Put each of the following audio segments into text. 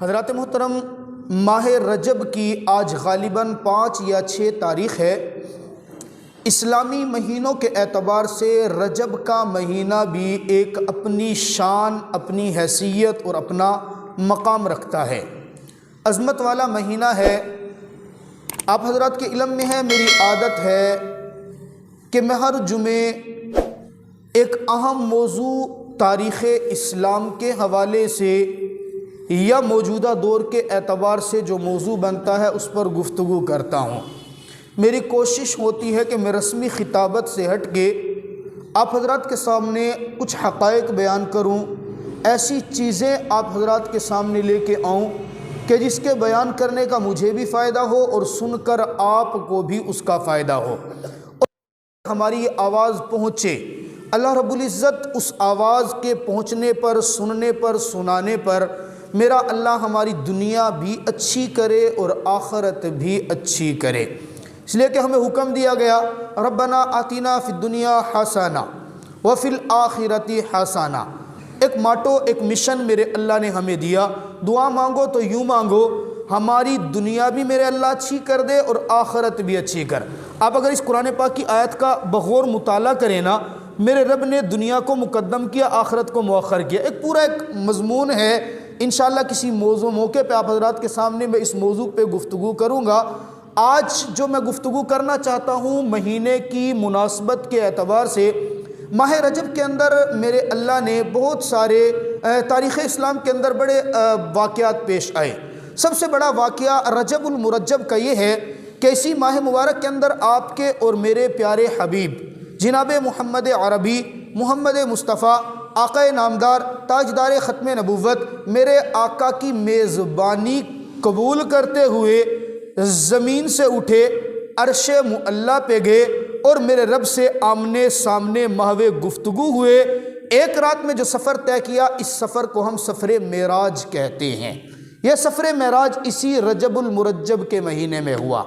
حضرات محترم، ماہ رجب کی آج غالباً 5 یا 6 تاریخ ہے۔ اسلامی مہینوں کے اعتبار سے رجب کا مہینہ بھی ایک اپنی شان، اپنی حیثیت اور اپنا مقام رکھتا ہے۔ عظمت والا مہینہ ہے۔ آپ حضرات کے علم میں ہے، میری عادت ہے کہ میں ہر جمعے ایک اہم موضوع تاریخ اسلام کے حوالے سے یا موجودہ دور کے اعتبار سے جو موضوع بنتا ہے اس پر گفتگو کرتا ہوں۔ میری کوشش ہوتی ہے کہ میں رسمی خطابت سے ہٹ کے آپ حضرات کے سامنے کچھ حقائق بیان کروں، ایسی چیزیں آپ حضرات کے سامنے لے کے آؤں کہ جس کے بیان کرنے کا مجھے بھی فائدہ ہو اور سن کر آپ کو بھی اس کا فائدہ ہو، اور ہماری یہ آواز پہنچے۔ اللہ رب العزت اس آواز کے پہنچنے پر، سننے پر، سنانے پر میرا اللہ ہماری دنیا بھی اچھی کرے اور آخرت بھی اچھی کرے۔ اس لیے کہ ہمیں حکم دیا گیا، ربنا آتنا فی الدنیا حسنہ وفی الآخرۃ حسنہ۔ ایک ماٹو، ایک مشن میرے اللہ نے ہمیں دیا۔ دعا مانگو تو یوں مانگو، ہماری دنیا بھی میرے اللہ اچھی کر دے اور آخرت بھی اچھی کر۔ آپ اگر اس قرآن پاک کی آیت کا بغور مطالعہ کریں نا، میرے رب نے دنیا کو مقدم کیا، آخرت کو مؤخر کیا۔ ایک پورا ایک مضمون ہے۔ انشاءاللہ کسی موقع پہ آپ حضرات کے سامنے میں اس موضوع پہ گفتگو کروں گا۔ آج جو میں گفتگو کرنا چاہتا ہوں مہینے کی مناسبت کے اعتبار سے، ماہ رجب کے اندر میرے اللہ نے بہت سارے تاریخ اسلام کے اندر بڑے واقعات پیش آئے۔ سب سے بڑا واقعہ رجب المرجب کا یہ ہے کہ اسی ماہ مبارک کے اندر آپ کے اور میرے پیارے حبیب جناب محمد عربی، محمد مصطفیٰ، آقا نامدار، تاجدار ختم نبوت، میرے آقا کی میزبانی قبول کرتے ہوئے زمین سے اٹھے، عرش معلیٰ پہ گئے اور میرے رب سے آمنے سامنے محو گفتگو ہوئے۔ ایک رات میں جو سفر طے کیا، اس سفر کو ہم سفر معراج کہتے ہیں۔ یہ سفر معراج اسی رجب المرجب کے مہینے میں ہوا۔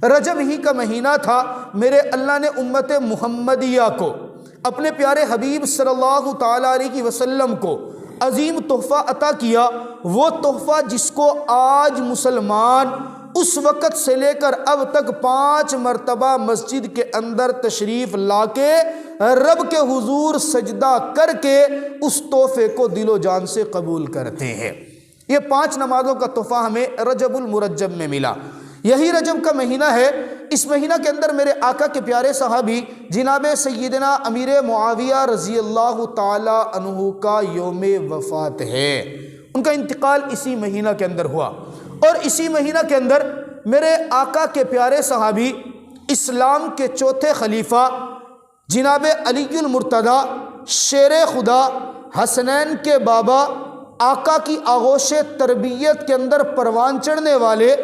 رجب ہی کا مہینہ تھا۔ میرے اللہ نے امت محمدیہ کو، اپنے پیارے حبیب صلی اللہ تعالیٰ علیہ وسلم کو عظیم تحفہ عطا کیا۔ وہ تحفہ جس کو آج مسلمان اس وقت سے لے کر اب تک 5 مرتبہ مسجد کے اندر تشریف لا کے رب کے حضور سجدہ کر کے اس تحفے کو دل و جان سے قبول کرتے ہیں۔ یہ 5 نمازوں کا تحفہ ہمیں رجب المرجب میں ملا۔ یہی رجب کا مہینہ ہے۔ اس مہینہ کے اندر میرے آقا کے پیارے صحابی جناب سیدنا امیر معاویہ رضی اللہ تعالی عنہ کا یوم وفات ہے۔ ان کا انتقال اسی مہینہ کے اندر ہوا، اور اسی مہینہ کے اندر میرے آقا کے پیارے صحابی، اسلام کے چوتھے خلیفہ جناب علی المرتضیٰ، شیر خدا، حسنین کے بابا، آقا کی آغوش تربیت کے اندر پروان چڑھنے والے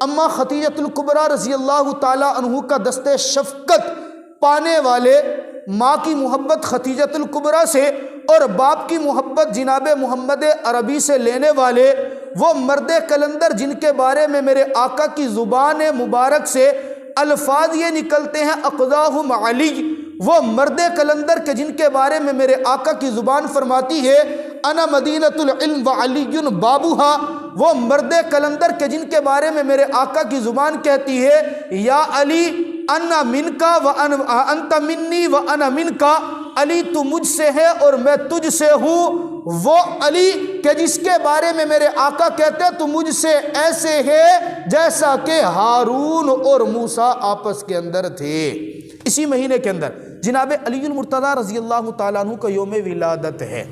اماں خدیجۃ الکبریٰ رضی اللہ تعالی عنہ کا دست شفقت پانے والے، ماں کی محبت خدیجۃ الکبریٰ سے اور باپ کی محبت جناب محمد عربی سے لینے والے، وہ مرد کلندر جن کے بارے میں میرے آقا کی زبان مبارک سے الفاظ یہ نکلتے ہیں اقضاہم علی، وہ مرد کلندر کے جن کے بارے میں میرے آقا کی زبان فرماتی ہے انا مدینۃ العلم وعلی بابوہا، وہ مرد کلندر کے جن کے بارے میں میرے آقا کی زبان کہتی ہے یا علی انا منکا انت منی وانا منکا، علی تو مجھ سے ہے اور میں تجھ سے ہوں۔ وہ علی کہ جس کے بارے میں میرے آقا کہتے ہیں تو مجھ سے ایسے ہے جیسا کہ ہارون اور موسیٰ آپس کے اندر تھے۔ اسی مہینے کے اندر جناب علی المرتضیٰ رضی اللہ تعالیٰ عنہ کا یوم ولادت ہے۔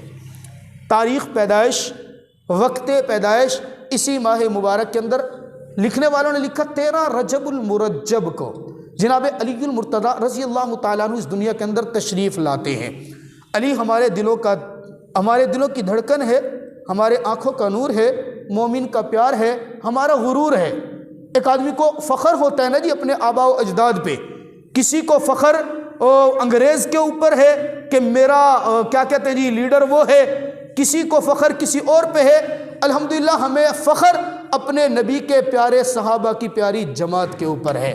تاریخ پیدائش، وقت پیدائش اسی ماہ مبارک کے اندر لکھنے والوں نے لکھا 13 رجب المرجب کو جناب علی المرتضیٰ رضی اللہ تعالیٰ عنہ اس دنیا کے اندر تشریف لاتے ہیں۔ علی ہمارے دلوں کی دھڑکن ہے، ہمارے آنکھوں کا نور ہے، مومن کا پیار ہے، ہمارا غرور ہے۔ ایک آدمی کو فخر ہوتا ہے نا جی اپنے آباء و اجداد پہ، کسی کو فخر انگریز کے اوپر ہے کہ میرا کیا کہتے ہیں جی لیڈر وہ ہے، کسی کو فخر کسی اور پہ ہے۔ الحمدللہ ہمیں فخر اپنے نبی کے پیارے صحابہ کی پیاری جماعت کے اوپر ہے۔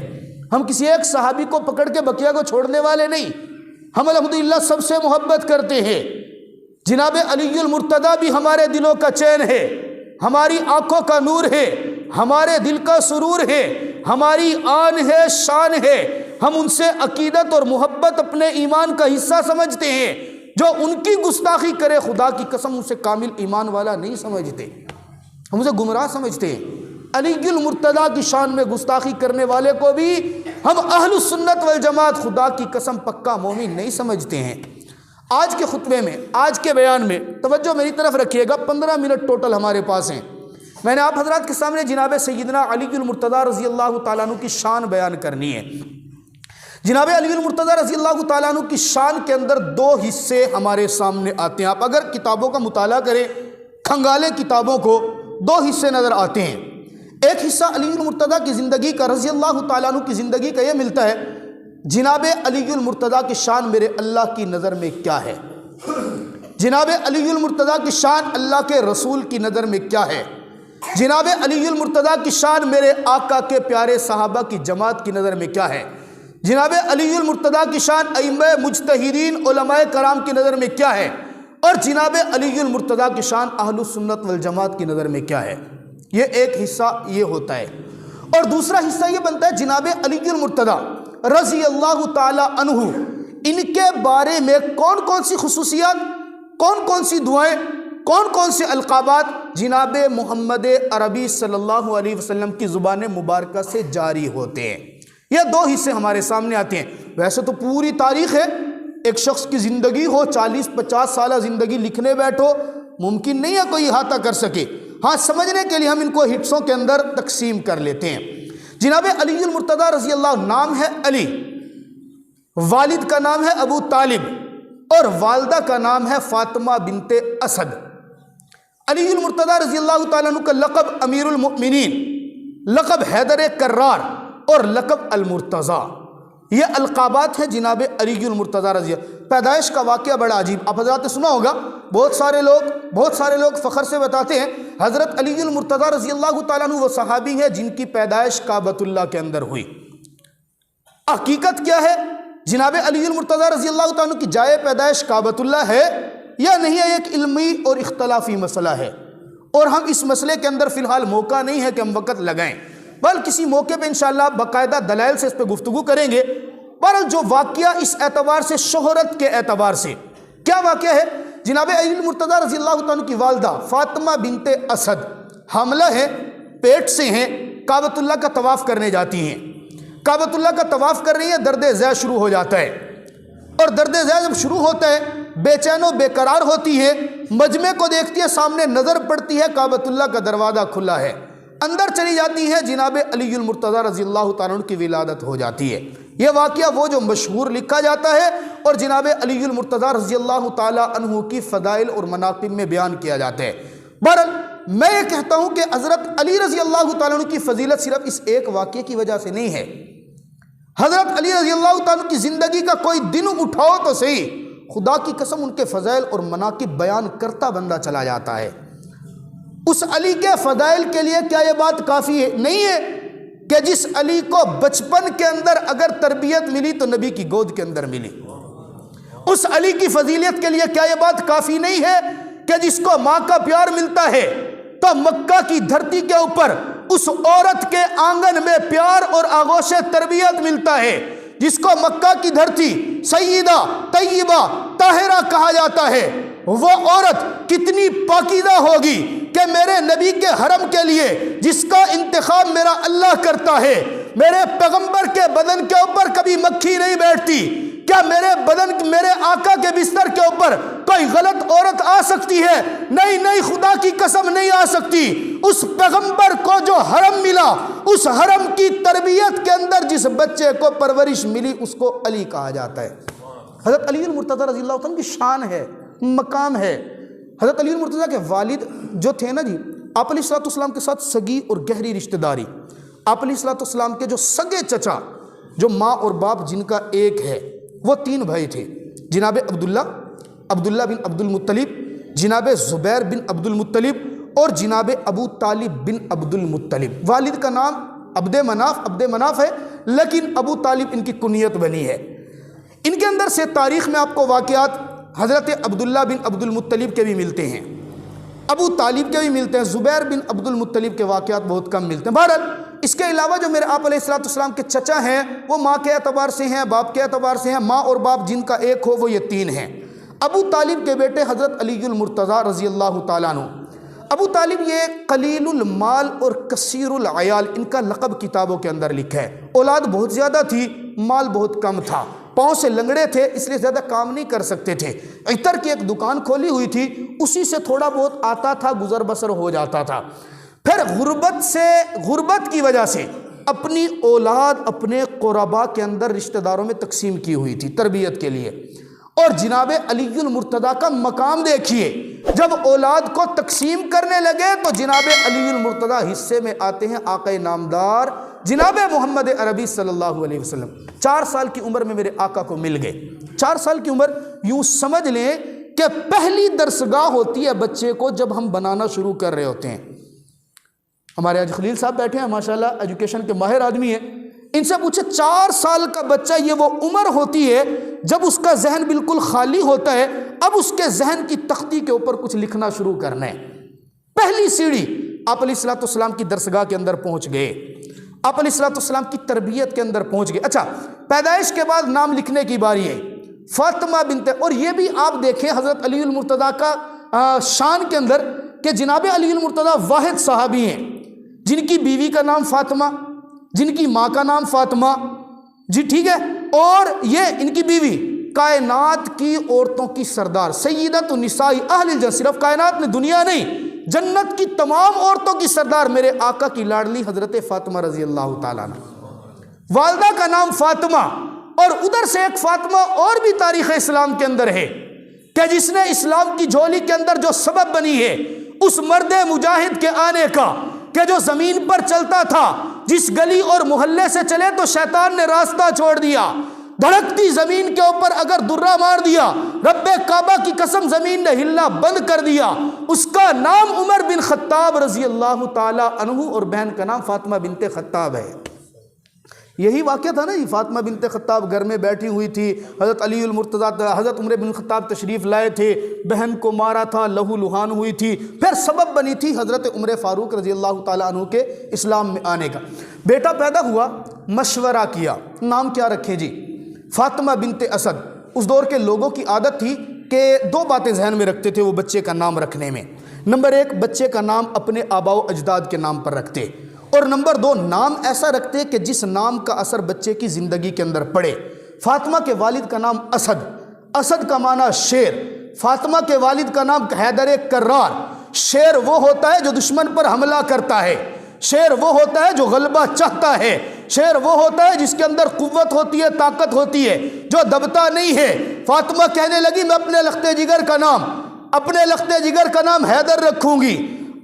ہم کسی ایک صحابی کو پکڑ کے بقیہ کو چھوڑنے والے نہیں، ہم الحمدللہ سب سے محبت کرتے ہیں۔ جناب علی المرتضیٰ بھی ہمارے دلوں کا چین ہے، ہماری آنکھوں کا نور ہے، ہمارے دل کا سرور ہے، ہماری آن ہے، شان ہے، ہم ان سے عقیدت اور محبت اپنے ایمان کا حصہ سمجھتے ہیں۔ جو ان کی گستاخی کرے خدا کی قسم اسے کامل ایمان والا نہیں سمجھتے، ہم اسے گمراہ سمجھتے ہیں۔ علی المرتضیٰ کی شان میں گستاخی کرنے والے کو بھی ہم اہل السنت والجماعت خدا کی قسم پکا مومن نہیں سمجھتے ہیں۔ آج کے خطبے میں، آج کے بیان میں توجہ میری طرف رکھیے گا، 15 منٹ ٹوٹل ہمارے پاس ہیں۔ میں نے آپ حضرات کے سامنے جناب سیدنا علی المرتضیٰ رضی اللہ تعالیٰ عنہ کی شان بیان کرنی ہے۔ جناب علی المرتضیٰ رضی اللہ تعالیٰ عنہ کی شان کے اندر 2 حصے ہمارے سامنے آتے ہیں۔ آپ اگر کتابوں کا مطالعہ کریں، کھنگالیں کتابوں کو، 2 حصے نظر آتے ہیں۔ ایک حصہ علی المرتضیٰ کی زندگی کا، رضی اللہ تعالیٰ عنہ کی زندگی کا، یہ ملتا ہے جناب علی المرتضیٰ کی شان میرے اللہ کی نظر میں کیا ہے، جناب علی المرتضیٰ کی شان اللہ کے رسول کی نظر میں کیا ہے، جناب علی المرتضیٰ کی شان میرے آقا کے پیارے صحابہ کی جماعت کی نظر میں کیا ہے، جناب علی المرتضیٰ کی شان ائمہ مجتہدین علماء کرام کی نظر میں کیا ہے، اور جناب علی المرتضیٰ کی شان اہل السنت والجماعت کی نظر میں کیا ہے۔ یہ ایک حصہ یہ ہوتا ہے، اور دوسرا حصہ یہ بنتا ہے جناب علی المرتضیٰ رضی اللہ تعالی عنہ، ان کے بارے میں کون کون سی خصوصیات، کون کون سی دعائیں، کون کون سے القابات جناب محمد عربی صلی اللہ علیہ وسلم کی زبان مبارکہ سے جاری ہوتے ہیں۔ یہ 2 حصے ہمارے سامنے آتے ہیں۔ ویسے تو پوری تاریخ ہے، ایک شخص کی زندگی ہو، 40-50 سالہ زندگی لکھنے بیٹھو، ممکن نہیں ہے کوئی احاطہ کر سکے۔ ہاں، سمجھنے کے لیے ہم ان کو حصوں کے اندر تقسیم کر لیتے ہیں۔ جناب علی المرتضیٰ رضی اللہ، نام ہے علی، والد کا نام ہے ابو طالب، اور والدہ کا نام ہے فاطمہ بنت اسد۔ علی المرتضیٰ رضی اللہ تعالیٰ عنہ کا لقب امیر المؤمنین، لقب حیدر کرار، اور لقب المرتضیٰ، یہ القابات ہیں جناب علی المرتضیٰ رضی اللہ۔ پیدائش کا واقعہ بڑا عجیب، آپ حضرات نے سنا ہوگا، بہت سارے لوگ فخر سے بتاتے ہیں حضرت علی المرتضیٰ رضی اللہ تعالیٰ عنہ وہ صحابی ہیں جن کی پیدائش کعبۃ اللہ کے اندر ہوئی۔ حقیقت کیا ہے؟ جناب علی المرتضیٰ رضی اللہ تعالیٰ عنہ کی جائے پیدائش کعبۃ اللہ ہے یا نہیں ہے، ایک علمی اور اختلافی مسئلہ ہے، اور ہم اس مسئلے کے اندر فی الحال موقع نہیں ہے کہ ہم وقت لگائیں، بل کسی موقع پہ انشاءاللہ باقاعدہ دلائل سے اس پہ گفتگو کریں گے۔ پر جو واقعہ اس اعتبار سے، شہرت کے اعتبار سے کیا واقعہ ہے، جناب علی المرتضیٰ رضی اللہ تعالیٰ کی والدہ فاطمہ بنت اسد حاملہ ہے، پیٹ سے ہیں، کعبۃ اللہ کا طواف کرنے جاتی ہیں، کعبۃ اللہ کا طواف کر رہی ہیں، درد ذیل شروع ہو جاتا ہے، اور درد ذیل جب شروع ہوتا ہے بے چین و بے قرار ہوتی ہے، مجمع کو دیکھتی ہے، سامنے نظر پڑتی ہے کعبۃ اللہ کا دروازہ کھلا ہے، اندر چلی جاتی ہے، جناب علی المرتضیٰ رضی اللہ تعالیٰ عنہ کی ولادت ہو جاتی ہے۔ یہ واقعہ وہ جو مشہور لکھا جاتا ہے اور جناب علی المرتضیٰ رضی اللہ تعالیٰ عنہ کی فضائل اور مناقب میں بیان کیا جاتا ہے۔ بہرحال میں یہ کہتا ہوں کہ حضرت علی رضی اللہ تعالیٰ عنہ کی فضیلت صرف اس ایک واقعے کی وجہ سے نہیں ہے۔ حضرت علی رضی اللہ تعالیٰ عنہ کی زندگی کا کوئی دن اٹھاؤ تو صحیح، خدا کی قسم ان کے فضائل اور مناقب بیان کرتا بندہ چلا جاتا ہے۔ اس علی کے فضائل کے لیے کیا یہ بات کافی ہے؟ نہیں ہے کہ جس علی کو بچپن کے اندر اگر تربیت ملی تو نبی کی گود کے اندر ملی، اس علی کی فضیلت کے لیے کیا یہ بات کافی نہیں ہے کہ جس کو ماں کا پیار ملتا ہے تو مکہ کی دھرتی کے اوپر اس عورت کے آنگن میں پیار اور آغوش تربیت ملتا ہے، جس کو مکہ کی دھرتی سیدہ طیبہ طاہرہ کہا جاتا ہے، وہ عورت کتنی پاکیزہ ہوگی کہ میرے نبی کے حرم کے لیے جس کا انتخاب میرا اللہ کرتا ہے، میرے پیغمبر کے بدن کے اوپر کبھی مکھی نہیں بیٹھتی۔ کیا میرے آقا کے بستر کے اوپر کوئی غلط عورت آ سکتی ہے؟ نہیں، خدا کی قسم نہیں آ سکتی۔ اس پیغمبر کو جو حرم ملا، اس حرم کی تربیت کے اندر جس بچے کو پرورش ملی اس کو علی کہا جاتا ہے۔ حضرت علی المرتضیٰ رضی اللہ عنہ کی شان ہے، مقام ہے۔ حضرت علی المرتضیٰ کے والد جو تھے نا جی، آپ علیہ السلام کے ساتھ سگی اور گہری رشتہ داری، آپ علیہ السلام کے جو سگے چچا، جو ماں اور باپ جن کا ایک ہے، وہ 3 بھائی تھے، جناب عبداللہ بن عبد المطلب، جناب زبیر بن عبد المطلب، اور جناب ابو طالب بن عبد المطلب۔ والد کا نام عبد مناف ہے، لیکن ابو طالب ان کی کنیت بنی ہے۔ ان کے اندر سے تاریخ میں آپ کو واقعات حضرت عبداللہ بن عبد المطلب کے بھی ملتے ہیں۔ ابو طالب کے بھی ملتے ہیں، زبیر بن عبد المطلب کے واقعات بہت کم ملتے ہیں۔ بہرحال اس کے علاوہ جو میرے آپ علیہ السلام کے چچا ہیں وہ ماں کے اعتبار سے ہیں، باپ کے اعتبار سے ہیں، ماں اور باپ جن کا ایک ہو وہ یہ 3 ہیں۔ ابو طالب کے بیٹے حضرت علی المرتضیٰ رضی اللہ تعالیٰ عنہ۔ ابو طالب یہ قلیل المال اور کثیر العیال ان کا لقب کتابوں کے اندر لکھا ہے۔ اولاد بہت زیادہ تھی، مال بہت کم تھا، پاؤں سے لنگڑے تھے، اس لیے زیادہ کام نہیں کر سکتے تھے۔ عطر کی ایک دکان کھولی ہوئی تھی، اسی سے تھوڑا بہت آتا تھا، گزر بسر ہو جاتا تھا۔ پھر غربت کی وجہ سے اپنی اولاد اپنے قربا کے اندر رشتہ داروں میں تقسیم کی ہوئی تھی تربیت کے لیے۔ اور جناب علی المرتضیٰ کا مقام دیکھیے، جب اولاد کو تقسیم کرنے لگے تو جناب علی المرتضیٰ حصے میں آتے ہیں آقا نامدار جناب محمد عربی صلی اللہ علیہ وسلم۔ 4 سال کی عمر میں میرے آقا کو مل گئے۔ 4 سال کی عمر یوں سمجھ لیں کہ پہلی درسگاہ ہوتی ہے بچے کو جب ہم بنانا شروع کر رہے ہوتے ہیں۔ ہمارے آج خلیل صاحب بیٹھے ہیں، ماشاءاللہ ایجوکیشن کے ماہر آدمی ہیں، ان سے پوچھے 4 سال کا بچہ یہ وہ عمر ہوتی ہے جب اس کا ذہن بالکل خالی ہوتا ہے، اب اس کے ذہن کی تختی کے اوپر کچھ لکھنا شروع کرنا ہے۔ پہلی سیڑھی آپ علیہ السلام کی درسگاہ کے اندر پہنچ گئے، آپ علیہ السلام کی تربیت کے اندر پہنچ گئے۔ اچھا، پیدائش کے بعد نام لکھنے کی باری ہے، فاطمہ بنت، اور یہ بھی آپ دیکھیں حضرت علی المرتضیٰ کا شان کے اندر کہ جناب علی المرتضیٰ واحد صحابی ہیں جن کی بیوی کا نام فاطمہ، جن کی ماں کا نام فاطمہ، جی ٹھیک ہے، اور یہ ان کی بیوی کائنات کی عورتوں کی سردار سیدۃ النساء اہل الجنہ، صرف کائنات میں دنیا نہیں، جنت کی تمام عورتوں کی سردار میرے آقا کی لاڈلی حضرت فاطمہ رضی اللہ تعالیٰ عنہ۔ والدہ کا نام فاطمہ، اور ادھر سے ایک فاطمہ اور بھی تاریخ اسلام کے اندر ہے کہ جس نے اسلام کی جھولی کے اندر جو سبب بنی ہے اس مرد مجاہد کے آنے کا، کہ جو زمین پر چلتا تھا، جس گلی اور محلے سے چلے تو شیطان نے راستہ چھوڑ دیا، دھڑکتی زمین کے اوپر اگر درہ مار دیا، رب کعبہ کی قسم زمین نے ہلنا بند کر دیا۔ اس کا نام عمر بن خطاب رضی اللہ تعالی عنہ، اور بہن کا نام فاطمہ بنت خطاب ہے۔ یہی واقعہ تھا نا، یہ فاطمہ بنت خطاب گھر میں بیٹھی ہوئی تھی، حضرت علی المرتضیٰ حضرت عمر بن خطاب تشریف لائے تھے، بہن کو مارا تھا، لہو لہان ہوئی تھی، پھر سبب بنی تھی حضرت عمر فاروق رضی اللہ تعالیٰ عنہ کے اسلام میں آنے کا۔ بیٹا پیدا ہوا، مشورہ کیا نام کیا رکھیں جی، فاطمہ بنت اسد۔ اس دور کے لوگوں کی عادت تھی کہ 2 باتیں ذہن میں رکھتے تھے وہ بچے کا نام رکھنے میں۔ نمبر 1، بچے کا نام اپنے آباء و اجداد کے نام پر رکھتے، اور نمبر 2، نام ایسا رکھتے کہ جس نام کا اثر بچے کی زندگی کے اندر پڑے۔ فاطمہ کے والد کا نام اسد، اسد کا معنی شیر، فاطمہ کے والد کا نام حیدر کرار۔ شیر وہ ہوتا ہے جو دشمن پر حملہ کرتا ہے، شیر وہ ہوتا ہے جو غلبہ چاہتا ہے، شیر وہ ہوتا ہے جس کے اندر قوت ہوتی ہے، طاقت ہوتی ہے، جو دبتا نہیں ہے۔ فاطمہ کہنے لگی میں اپنے لخت جگر کا نام حیدر رکھوں گی،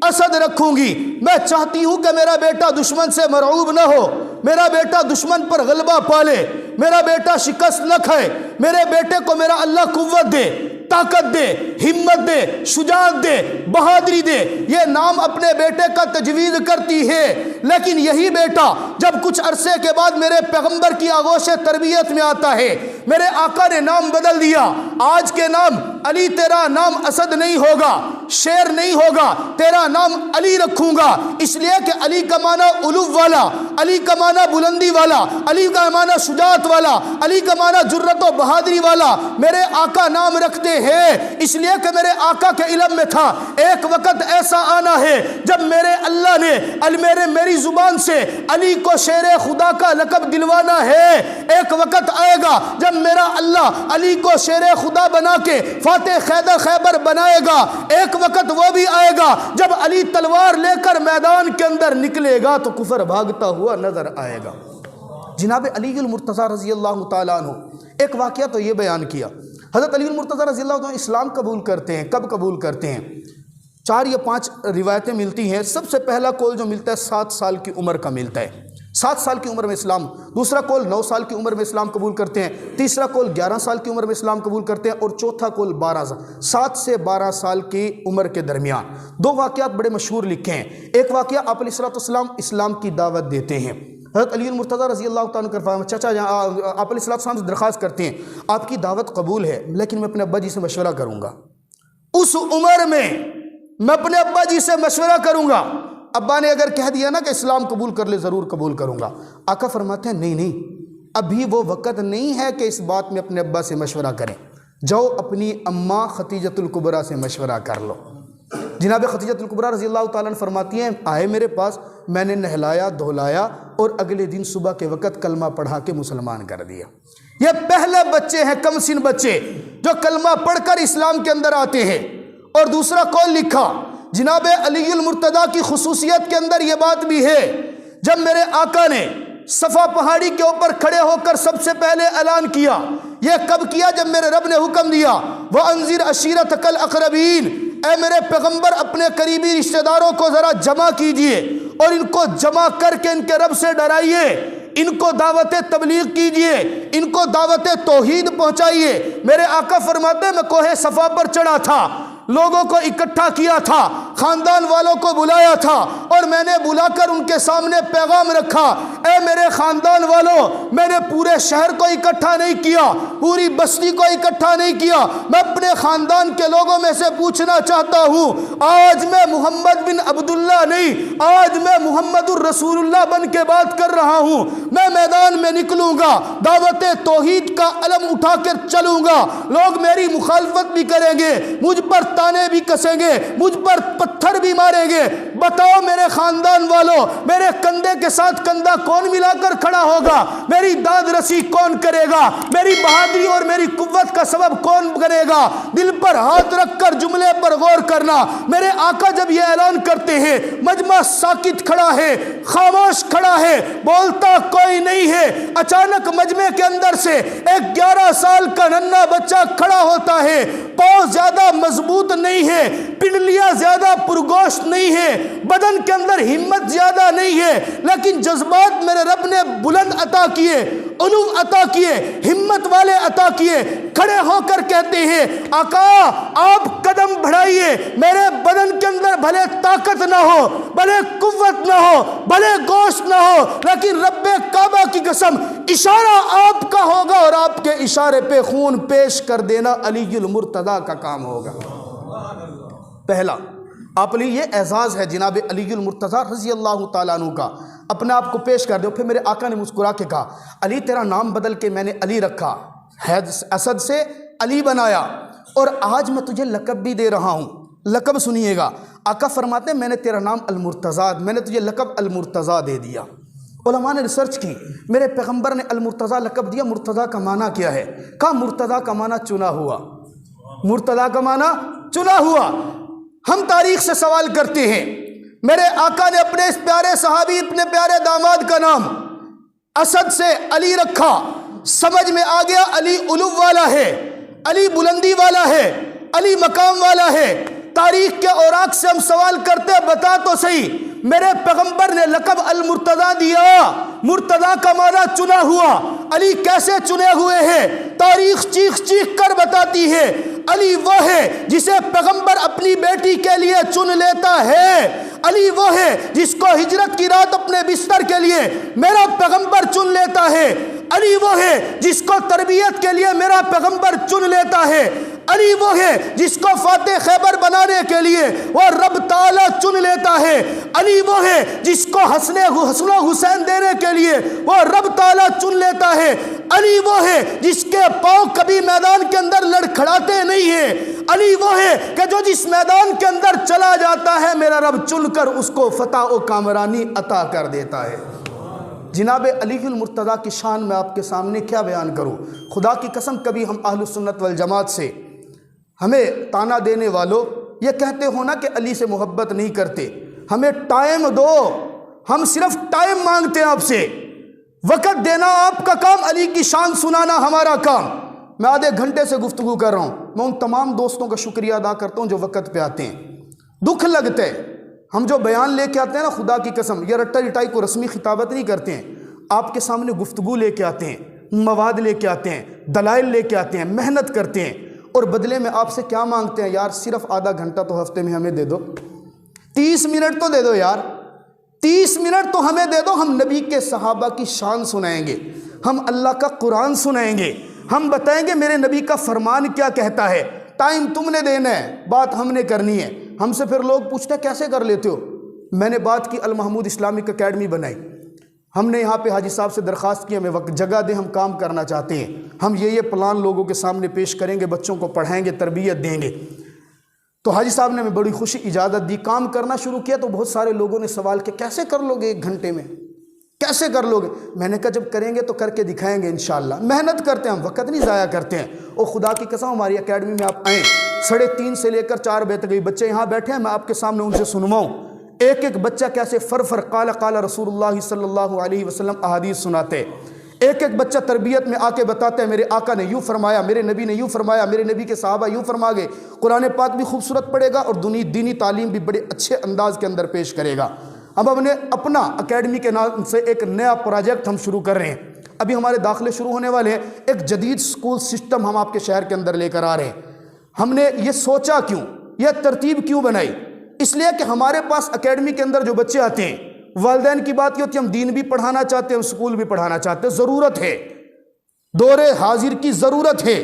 اسد رکھوں گی، میں چاہتی ہوں کہ میرا بیٹا دشمن سے مرعوب نہ ہو، میرا بیٹا دشمن پر غلبہ پالے، میرا بیٹا شکست نہ کھائے، میرے بیٹے کو میرا اللہ قوت دے، طاقت دے، ہمت دے، شجاعت دے، بہادری دے۔ یہ نام اپنے بیٹے کا تجویز کرتی ہے، لیکن یہی بیٹا جب کچھ عرصے کے بعد میرے پیغمبر کی آغوش تربیت میں آتا ہے، میرے آقا نے نام بدل دیا، آج کے نام علی، تیرا نام اسد نہیں ہوگا، شیر نہیں ہوگا، تیرا نام علی رکھوں گا، اس لیے کہ علی کا معنی علو والا، علی کا معنی بلندی والا، علی کا معنی شجاعت والا، علی کا معنی جرت و بہادری والا۔ میرے آقا نام رکھتے ہیں اس لیے کہ میرے آقا کے علم میں تھا ایک وقت ایسا آنا ہے جب میرے اللہ نے میری زبان سے علی کو شیر خدا کا لقب دلوانا ہے۔ ایک وقت آئے گا جب میرا اللہ علی کو شیر خدا بنا کے فاتح خیبر بنائے گا، ایک وقت وہ بھی آئے گا جب علی تلوار لے کر میدان کے اندر نکلے گا تو کفر بھاگتا ہوا نظر آئے گا۔ جناب علی المرتضیٰ رضی اللہ تعالیٰ عنہ، ایک واقعہ تو یہ بیان کیا، حضرت علی المرتضیٰ رضی اللہ عنہ اسلام قبول کرتے ہیں۔ کب قبول کرتے ہیں؟ 4 یا 5 روایتیں ملتی ہیں۔ سب سے پہلا قول جو ملتا ہے 7 سال کی عمر کا ملتا ہے، 7 سال کی عمر میں اسلام۔ دوسرا قول 9 سال کی عمر میں اسلام قبول کرتے ہیں، تیسرا قول 11 سال کی عمر میں اسلام قبول کرتے ہیں، اور چوتھا قول 7 سے 12 سال کی عمر کے درمیان۔ 2 واقعات بڑے مشہور لکھے ہیں۔ ایک واقعہ آپ علیہ السلام اسلام کی دعوت دیتے ہیں، حضرت علی المرتضیٰ رضی اللہ تعالیٰ عنہ چچا آپ علیہ السلام سے درخواست کرتے ہیں آپ کی دعوت قبول ہے لیکن میں اپنے ابا جی سے مشورہ کروں گا۔ اس عمر میں میں اپنے ابا جی سے مشورہ کروں گا، ابا نے اگر کہہ دیا نا کہ اسلام قبول کر لے ضرور قبول کروں گا۔ آقا فرماتے ہیں نہیں ابھی وہ وقت نہیں ہے کہ اس بات میں اپنے ابا سے مشورہ کریں، جاؤ اپنی اماں خدیجۃ الکبریٰ سے مشورہ کر لو۔ جناب خدیجۃ الکبریٰ رضی اللہ تعالیٰ عنہ فرماتی ہیں آئے میرے پاس، میں نے نہلایا دھلایا اور اگلے دن صبح کے وقت کلمہ پڑھا کے مسلمان کر دیا۔ یہ پہلے بچے ہیں کم سن بچے جو کلمہ پڑھ کر اسلام کے اندر آتے ہیں۔ اور دوسرا قول لکھا جناب علی المرتضیٰ کی خصوصیت کے اندر یہ بات بھی ہے، جب میرے آقا نے صفا پہاڑی کے اوپر کھڑے ہو کر سب سے پہلے اعلان کیا، یہ کب کیا؟ جب میرے رب نے حکم دیا وَأَنذِرْ عَشِيرَتَكَ الْأَقْرَبِينَ، اے میرے پیغمبر اپنے قریبی رشتہ داروں کو ذرا جمع کیجئے اور ان کو جمع کر کے ان کے رب سے ڈرائیے، ان کو دعوت تبلیغ کیجئے، ان کو دعوت توحید پہنچائیے۔ میرے آقا فرماتے ہیں میں کوہ صفا پر چڑھا تھا، لوگوں کو اکٹھا کیا تھا، خاندان والوں کو بلایا تھا اور میں نے بلا کر ان کے سامنے پیغام رکھا، اے میرے خاندان والوں، میں نے پورے شہر کو اکٹھا نہیں کیا، پوری بستی کو اکٹھا نہیں کیا، میں اپنے خاندان کے لوگوں میں سے پوچھنا چاہتا ہوں، آج میں محمد بن عبداللہ نہیں، آج میں محمد الرسول اللہ بن کے بات کر رہا ہوں، میں میدان میں نکلوں گا، دعوت توحید کا علم اٹھا کر چلوں گا، لوگ میری مخالفت بھی کریں گے، مجھ پر تانے بھی کسیں گے، مجھ پر پتھر بھی ماریں گے، بتاؤ میرے خاندان والوں، میرے کندھے کے ساتھ کندھا کون ملا کر کھڑا ہوگا؟ میری داد رسی کون کرے گا؟ میری بہادری اور میری قوت کا سبب کون کرے گا؟ دل پر ہاتھ رکھ کر جملے پر غور کرنا۔ میرے آقا جب یہ اعلان کرتے ہیں، مجمع ساکت کھڑا ہے، خاموش کھڑا ہے، بولتا کوئی نہیں ہے، اچانک مجمع کے اندر سے ایک 11 سال کا ننھا بچہ کھڑا ہوتا ہے، پاؤں زیادہ مضبوط نہیں ہے، پنڈلیاں زیادہ پرگوشت نہیں ہے، بدن کے اندر ہمت زیادہ نہیں ہے، لیکن جذبات میرے رب نے بلند عطا کیے، علو عطا کیے، ہمت والے عطا کیے، کھڑے ہو کر کہتے ہیں آقا آپ قدم بڑھائیے، میرے بدن کے اندر بھلے طاقت نہ ہو، بھلے قوت نہ ہو، بھلے گوشت نہ ہو، لیکن رب کعبہ کی قسم اشارہ آپ کا ہوگا اور آپ کے اشارے پہ خون پیش کر دینا علی المرتضیٰ کا کام ہوگا۔ پہلا آپ لیے یہ اعزاز ہے جناب علی المرتضیٰ رضی اللہ تعالیٰ عنہ کا، اپنے آپ کو پیش کر دو۔ پھر میرے آقا نے مسکرا کے کہا علی تیرا نام بدل کے میں نے علی رکھا، اسد سے علی بنایا، اور آج میں تجھے لقب بھی دے رہا ہوں۔ لقب سنیے گا، آقا فرماتے ہیں میں نے تیرا نام المرتضیٰ، میں نے تجھے لقب المرتضیٰ دے دیا۔ علماء نے ریسرچ کی، میرے پیغمبر نے المرتضیٰ لقب دیا، مرتضیٰ کا معنی کیا ہے؟ کہا مرتضیٰ کا معنی چنا ہوا، مرتضیٰ کا معنی چنا ہوا۔ ہم تاریخ سے سوال کرتے ہیں، میرے آقا نے اپنے اس پیارے صحابی، اپنے پیارے داماد کا نام اسد سے علی رکھا، سمجھ میں آ گیا علی علو والا ہے، علی بلندی والا ہے، علی مقام والا ہے۔ تاریخ کے اوراق سے ہم سوال کرتے بتا تو صحیح، میرے پیغمبر نے لقب المرتضیٰ دیا، مرتضیٰ کا معنی چنا ہوا، علی کیسے چنے ہوئے ہیں؟ تاریخ چیخ چیخ کر بتاتی ہے، علی وہ ہے جسے پیغمبر اپنی بیٹی کے لیے چن لیتا ہے، علی وہ ہے جس کو ہجرت کی رات اپنے بستر کے لیے میرا پیغمبر چن لیتا ہے، علی وہ ہے جس کو تربیت کے لیے میرا پیغمبر چن لیتا ہے، علی وہ ہے جس کو فاتح خیبر بنانے کے لیے وہ رب تعالیٰ چن لیتا ہے، علی وہ ہے جس کو حسن و حسین دینے کے لیے وہ رب تعالیٰ چن لیتا ہے، علی وہ ہے جس کے پاؤں کبھی میدان کے اندر لڑکھڑاتے نہیں ہیں، علی وہ ہے کہ جو جس میدان کے اندر چلا جاتا ہے میرا رب چن کر اس کو فتح و کامرانی عطا کر دیتا ہے۔ جناب علی المرتضیٰ کی شان میں آپ کے سامنے کیا بیان کروں؟ خدا کی قسم کبھی ہم اہل سنت والجماعت سے ہمیں تانا دینے والوں یہ کہتے ہو نا کہ علی سے محبت نہیں کرتے، ہمیں ٹائم دو، ہم صرف ٹائم مانگتے ہیں آپ سے، وقت دینا آپ کا کام، علی کی شان سنانا ہمارا کام۔ میں آدھے گھنٹے سے گفتگو کر رہا ہوں، میں ان تمام دوستوں کا شکریہ ادا کرتا ہوں جو وقت پہ آتے ہیں۔ دکھ لگتے ہیں، ہم جو بیان لے کے آتے ہیں نا، خدا کی قسم یہ رٹا رٹائی کو رسمی خطابت نہیں کرتے ہیں، آپ کے سامنے گفتگو لے کے آتے ہیں، مواد لے کے آتے ہیں، دلائل لے کے آتے ہیں، محنت کرتے ہیں، اور بدلے میں آپ سے کیا مانگتے ہیں؟ یار صرف آدھا گھنٹہ تو ہفتے میں ہمیں دے دو، 30 منٹ تو دے دو یار، 30 منٹ تو ہمیں دے دو، ہم نبی کے صحابہ کی شان سنائیں گے، ہم اللہ کا قرآن سنائیں گے، ہم بتائیں گے میرے نبی کا فرمان کیا کہتا ہے۔ ٹائم تم نے دینا ہے، بات ہم نے کرنی ہے۔ ہم سے پھر لوگ پوچھتے ہیں کیسے کر لیتے ہو؟ میں نے بات کی المحمود اسلامک اکیڈمی بنائی، ہم نے یہاں پہ حاجی صاحب سے درخواست کی ہمیں وقت جگہ دیں، ہم کام کرنا چاہتے ہیں، ہم یہ پلان لوگوں کے سامنے پیش کریں گے، بچوں کو پڑھائیں گے، تربیت دیں گے۔ تو حاجی صاحب نے ہمیں بڑی خوشی اجازت دی، کام کرنا شروع کیا تو بہت سارے لوگوں نے سوال کیا کیسے کر لو گے 1 گھنٹے میں، کیسے کر لو گے؟ میں نے کہا جب کریں گے تو کر کے دکھائیں گے انشاءاللہ، محنت کرتے ہیں ہم، وقت نہیں ضائع کرتے ہیں۔ اور خدا کی قسم ہماری اکیڈمی میں آپ آئیں، 3:30 سے لے کر 4 بجے تک بچے یہاں بیٹھے ہیں، میں آپ کے سامنے ان سے سنواؤں ایک ایک بچہ کیسے فرفر قال قال رسول اللہ صلی اللہ علیہ وسلم احادیث سناتے، ایک ایک بچہ تربیت میں آ کے بتاتے ہیں میرے آقا نے یوں فرمایا، میرے نبی نے یوں فرمایا، میرے نبی کے صحابہ یوں فرما گئے۔ قرآن پاک بھی خوبصورت پڑھے گا اور دینی تعلیم بھی بڑے اچھے انداز کے اندر پیش کرے گا۔ اب ہم نے اپنا اکیڈمی کے نام سے ایک نیا پروجیکٹ ہم شروع کر رہے ہیں، ابھی ہمارے داخلے شروع ہونے والے ہیں، ایک جدید سکول سسٹم ہم آپ کے شہر کے اندر لے کر آ رہے ہیں۔ ہم نے یہ سوچا کیوں، یہ ترتیب کیوں بنائی؟ اس لیے کہ ہمارے پاس اکیڈمی کے اندر جو بچے آتے ہیں، والدین کی بات یہ ہوتی ہے ہم دین بھی پڑھانا چاہتے ہیں، ہم سکول بھی پڑھانا چاہتے ہیں، ضرورت ہے، دور حاضر کی ضرورت ہے،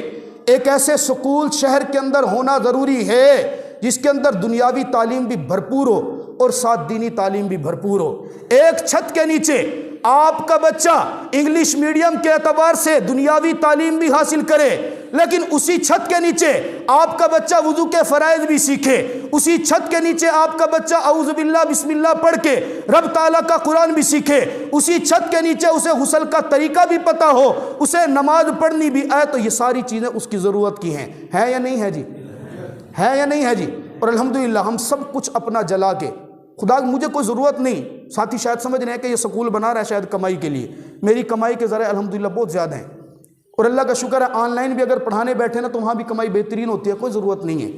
ایک ایسے سکول شہر کے اندر ہونا ضروری ہے جس کے اندر دنیاوی تعلیم بھی بھرپور ہو اور ساتھ دینی تعلیم بھی بھرپور ہو۔ ایک چھت کے نیچے آپ کا بچہ انگلش میڈیم کے اعتبار سے دنیاوی تعلیم بھی حاصل کرے، لیکن اسی چھت کے نیچے آپ کا بچہ وضو کے فرائض بھی سیکھے، اسی چھت کے نیچے آپ کا بچہ اعوذ باللہ بسم اللہ پڑھ کے رب تعالیٰ کا قرآن بھی سیکھے، اسی چھت کے نیچے اسے غسل کا طریقہ بھی پتہ ہو، اسے نماز پڑھنی بھی آئے، تو یہ ساری چیزیں اس کی ضرورت کی ہیں، ہے یا نہیں ہے جی؟ ہے یا نہیں ہے جی؟ اور الحمدللہ ہم سب کچھ اپنا جلا کے، خدا مجھے کوئی ضرورت نہیں، ساتھی شاید سمجھ رہے ہیں کہ یہ سکول بنا رہا ہے شاید کمائی کے لیے، میری کمائی کے ذرائع الحمدللہ بہت زیادہ ہیں، اور اللہ کا شکر ہے آن لائن بھی اگر پڑھانے بیٹھے نا تو وہاں بھی کمائی بہترین ہوتی ہے، کوئی ضرورت نہیں ہے۔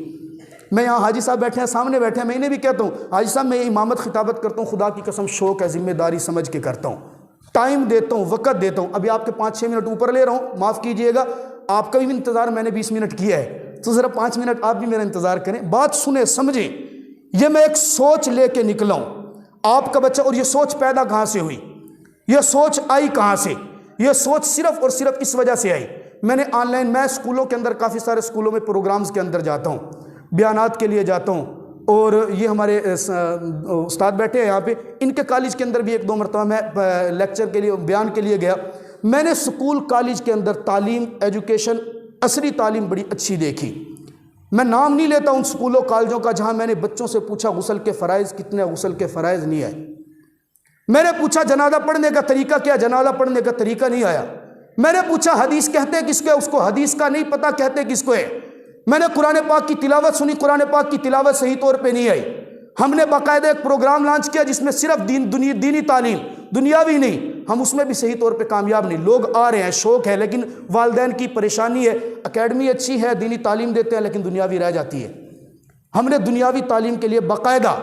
میں یہاں حاجی صاحب بیٹھے ہیں، سامنے بیٹھے ہیں، میں انہیں بھی کہتا ہوں حاجی صاحب میں امامت خطابت کرتا ہوں، خدا کی قسم شوق ہے، ذمہ داری سمجھ کے کرتا ہوں، ٹائم دیتا ہوں، وقت دیتا ہوں۔ ابھی آپ کے 5-6 منٹ اوپر لے رہا ہوں، معاف کیجئے گا، آپ کا بھی انتظار میں نے 20 منٹ کیا ہے، تو ذرا 5 منٹ آپ بھی میرا انتظار کریں، بات سنیں سمجھیں۔ یہ میں ایک سوچ لے کے نکلا ہوں، آپ کا بچہ، اور یہ سوچ پیدا کہاں سے ہوئی، یہ سوچ آئی کہاں سے؟ یہ سوچ صرف اور صرف اس وجہ سے آئی، میں نے آن لائن، میں اسکولوں کے اندر کافی سارے اسکولوں میں پروگرامز کے اندر جاتا ہوں، بیانات کے لیے جاتا ہوں، اور یہ ہمارے استاد بیٹھے ہیں یہاں پہ، ان کے کالج کے اندر بھی 1-2 مرتبہ میں لیکچر کے لیے بیان کے لیے گیا، میں نے سکول کالج کے اندر تعلیم، ایجوکیشن، عصری تعلیم بڑی اچھی دیکھی۔ میں نام نہیں لیتا ان سکولوں کالجوں کا جہاں میں نے بچوں سے پوچھا غسل کے فرائض کتنے، غسل کے فرائض نہیں آئے، میں نے پوچھا جنازہ پڑھنے کا طریقہ کیا، جنازہ پڑھنے کا طریقہ نہیں آیا، میں نے پوچھا حدیث کہتے کس کو ہے، اس کو حدیث کا نہیں پتہ کہتے کس کو ہے، میں نے قرآن پاک کی تلاوت سنی، قرآن پاک کی تلاوت صحیح طور پہ نہیں آئی۔ ہم نے باقاعدہ ایک پروگرام لانچ کیا جس میں صرف دینی تعلیم، دنیاوی نہیں، ہم اس میں بھی صحیح طور پہ کامیاب نہیں، لوگ آ رہے ہیں، شوق ہے، لیکن والدین کی پریشانی ہے، اکیڈمی اچھی ہے، دینی تعلیم دیتے ہیں لیکن دنیاوی رہ جاتی ہے۔ ہم نے دنیاوی تعلیم کے لیے باقاعدہ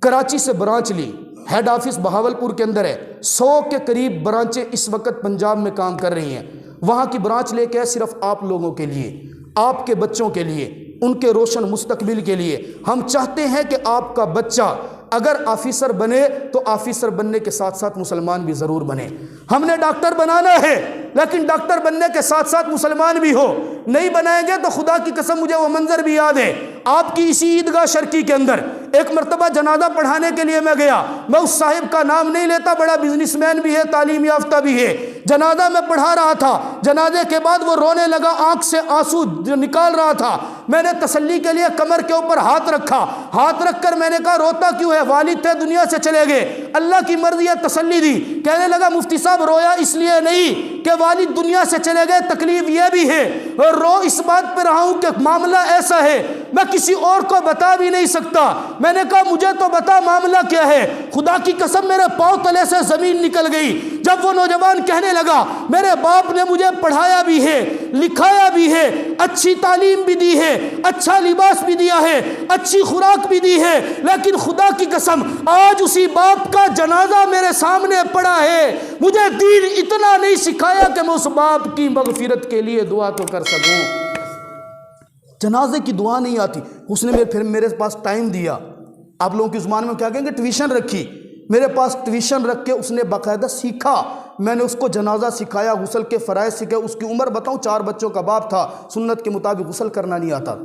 کراچی سے برانچ لی، ہیڈ آفس بہاولپور کے اندر ہے، 100 کے قریب برانچیں اس وقت پنجاب میں کام کر رہی ہیں، وہاں کی برانچ لے کے صرف آپ لوگوں کے لیے، آپ کے بچوں کے لیے، ان کے روشن مستقبل کے لیے۔ ہم چاہتے ہیں کہ آپ کا بچہ اگر آفیسر بنے تو آفیسر بننے کے ساتھ ساتھ مسلمان بھی ضرور بنے۔ ہم نے ڈاکٹر بنانا ہے لیکن ڈاکٹر بننے کے ساتھ ساتھ مسلمان بھی ہو، نہیں بنائیں گے تو خدا کی قسم مجھے وہ منظر بھی یاد ہے، آپ کی اسی عیدگاہ شرکی کے اندر ایک مرتبہ جنازہ پڑھانے کے لیے میں گیا، میں اس صاحب کا نام نہیں لیتا، بڑا بزنس مین بھی ہے، تعلیم یافتہ بھی ہے، جنازہ میں پڑھا رہا تھا، جنازے کے بعد وہ رونے لگا، آنکھ سے آنسو نکال رہا تھا، میں نے تسلی کے لیے کمر کے اوپر ہاتھ رکھا، ہاتھ رکھ کر میں نے کہا روتا کیوں ہے، والد تھے دنیا سے چلے گئے، اللہ کی مرضی ہے، تسلی دی۔ کہنے لگا مفتی صاحب رویا اس لیے نہیں کہ والد دنیا سے چلے گئے، تکلیف یہ بھی ہے، اور رو اس بات پہ رہا ہوں کہ معاملہ ایسا ہے میں کسی اور کو بتا بھی نہیں سکتا۔ میں نے کہا مجھے تو بتا معاملہ کیا ہے، خدا کی قسم میرے پاؤں تلے سے زمین نکل گئی جب وہ نوجوان کہنے لگا میرے باپ نے مجھے پڑھایا بھی ہے، لکھایا بھی ہے، اچھی تعلیم بھی دی ہے، اچھا لباس بھی دیا ہے، اچھی خوراک بھی دی ہے، لیکن خدا کی قسم آج اسی باپ کا جنازہ میرے سامنے پڑا ہے، مجھے دین اتنا نہیں سکھایا کہ میں اس باپ کی مغفرت کے لیے دعا تو کر سکوں۔ جنازے کی دعا نہیں آتی، اس نے پھر میرے پاس ٹائم دیا، آپ لوگوں کی زبان میں کیا کہیں گے، ٹیوشن رکھی، میرے پاس ٹیوشن رکھ کے اس نے باقاعدہ سیکھا، میں نے اس کو جنازہ سکھایا، غسل کے فرائض سکھائے، اس کی عمر بتاؤں 4 بچوں کا باپ تھا، سنت کے مطابق غسل کرنا نہیں آتا۔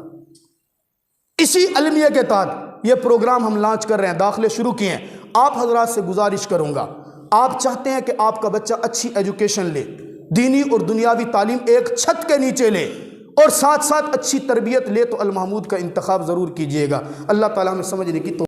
اسی المیہ کے تحت یہ پروگرام ہم لانچ کر رہے ہیں، داخلے شروع کیے ہیں۔ آپ حضرات سے گزارش کروں گا، آپ چاہتے ہیں کہ آپ کا بچہ اچھی ایجوکیشن لے، دینی اور دنیاوی تعلیم ایک چھت کے نیچے لے اور ساتھ ساتھ اچھی تربیت لے، تو المحمود کا انتخاب ضرور کیجئے گا۔ اللہ تعالیٰ ہمیں سمجھنے کی توفیق